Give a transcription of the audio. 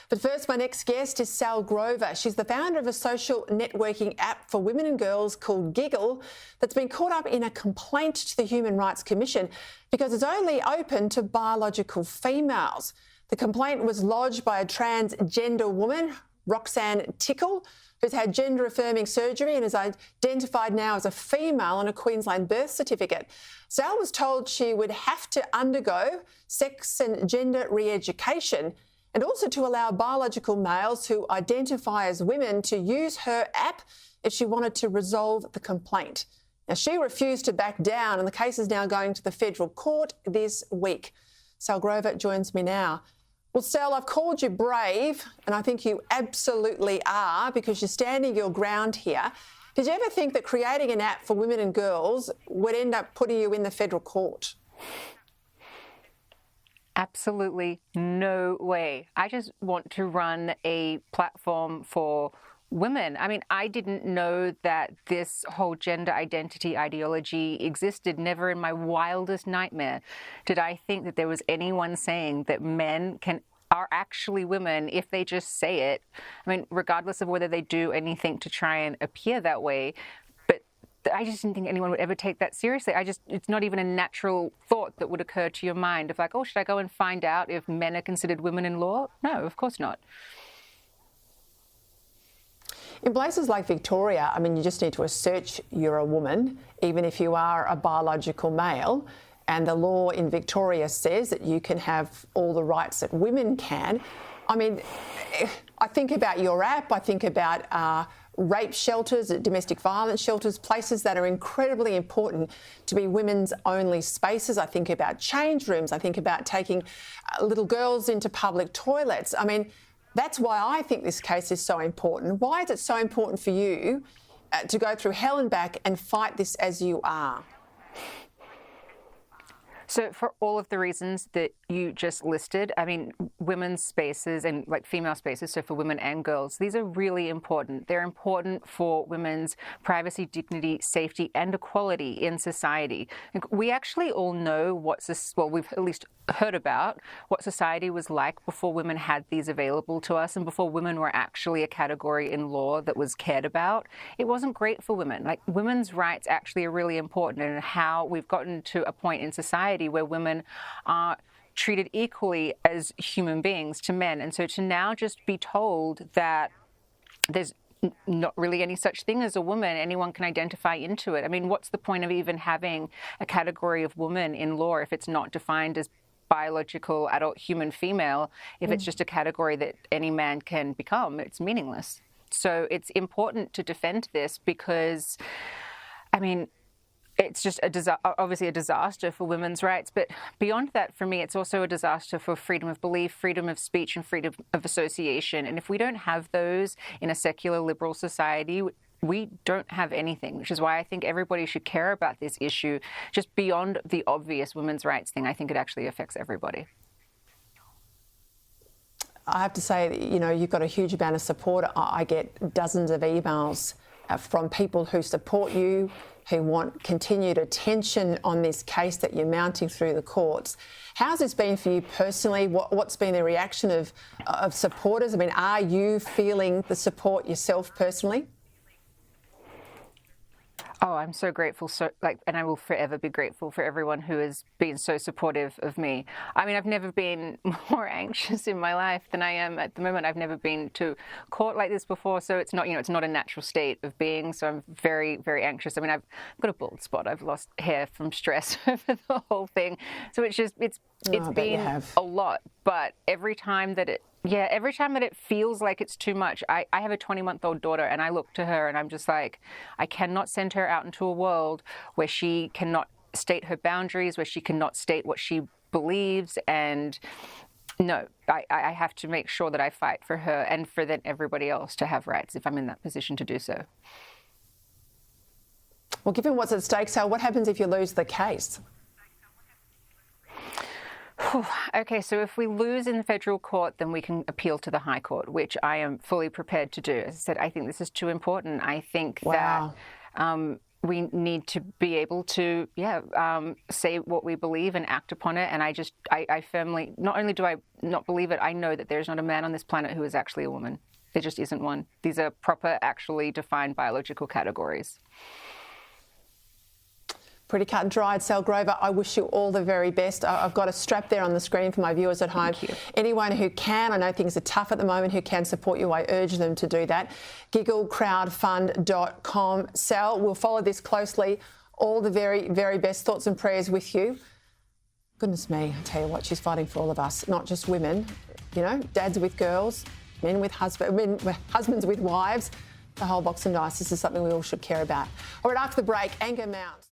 But first, my next guest is Sal Grover. She's the founder of a social networking app for women and girls called Giggle that's been caught up in a complaint to the Human Rights Commission because it's only open to biological females. The complaint was lodged by a transgender woman, Roxanne Tickle, who's had gender-affirming surgery and is identified now as a female on a Queensland birth certificate. Sal was told she would have to undergo sex and gender re-education and also to allow biological males who identify as women to use her app if she wanted to resolve the complaint. Now, she refused to back down, and the case is now going to the federal court this week. Sal Grover joins me now. Well, Sal, I've called you brave, and I think you absolutely are because you're standing your ground here. Did you ever think that creating an app for women and girls would end up putting you in the federal court? Absolutely no way. I just want to run a platform for women. I mean, I didn't know that this whole gender identity ideology existed. Never in my wildest nightmare did I think that there was anyone saying that men are actually women if they just say it. I mean, regardless of whether they do anything to try and appear that way. I just didn't think anyone would ever take that seriously. It's not even a natural thought that would occur to your mind of like, oh, should I go and find out if men are considered women in law? No, of course not. In places like Victoria, I mean, you just need to assert you're a woman, even if you are a biological male. And the law in Victoria says that you can have all the rights that women can. I mean, I think about your app, I think about rape shelters, domestic violence shelters, places that are incredibly important to be women's only spaces. I think about change rooms. I think about taking little girls into public toilets. I mean, that's why I think this case is so important. Why is it so important for you to go through hell and back and fight this as you are? So for all of the reasons that you just listed, I mean, women's spaces and like female spaces, so for women and girls, these are really important. They're important for women's privacy, dignity, safety, and equality in society. We actually all know we've at least heard about what society was like before women had these available to us and before women were actually a category in law that was cared about. It wasn't great for women. Like, women's rights actually are really important, and how we've gotten to a point in society where women are treated equally as human beings to men. And so to now just be told that there's not really any such thing as a woman, anyone can identify into it. I mean, what's the point of even having a category of woman in law if it's not defined as biological adult human female? If it's just a category that any man can become, it's meaningless. So it's important to defend this because, I mean, it's just obviously a disaster for women's rights. But beyond that, for me, it's also a disaster for freedom of belief, freedom of speech, and freedom of association. And if we don't have those in a secular liberal society, we don't have anything, which is why I think everybody should care about this issue. Just beyond the obvious women's rights thing, I think it actually affects everybody. I have to say, you know, you've got a huge amount of support. I get dozens of emails from people who support you, who want continued attention on this case that you're mounting through the courts. How's this been for you personally? What's been the reaction of supporters? I mean, are you feeling the support yourself personally? Oh, I'm so grateful. And I will forever be grateful for everyone who has been so supportive of me. I mean, I've never been more anxious in my life than I am at the moment. I've never been to court like this before, so it's not, it's not a natural state of being. So I'm very, very anxious. I mean, I've got a bald spot. I've lost hair from stress over the whole thing. So it's been a lot. But every time that it feels like it's too much, I have a 20-month-old daughter, and I look to her and I'm just like, I cannot send her out into a world where she cannot state her boundaries, where she cannot state what she believes. And no, I have to make sure that I fight for her and for then everybody else to have rights if I'm in that position to do so. Well, given what's at stake, Sal, what happens if you lose the case? Okay, so if we lose in the federal court, then we can appeal to the High Court, which I am fully prepared to do. As I said, I think this is too important. I think that we need to be able to, say what we believe and act upon it. And I firmly, not only do I not believe it, I know that there's not a man on this planet who is actually a woman. There just isn't one. These are proper, actually defined biological categories. Pretty cut and dried. Sal Grover, I wish you all the very best. I've got a strap there on the screen for my viewers at home. Thank you. Anyone who can, I know things are tough at the moment, who can support you, I urge them to do that. GiggleCrowdfund.com. Sal, we'll follow this closely. All the very, very best thoughts and prayers with you. Goodness me, I tell you what, she's fighting for all of us, not just women, you know, dads with girls, men with husbands with wives. The whole box of nice. This is something we all should care about. All right, after the break, anger mounts.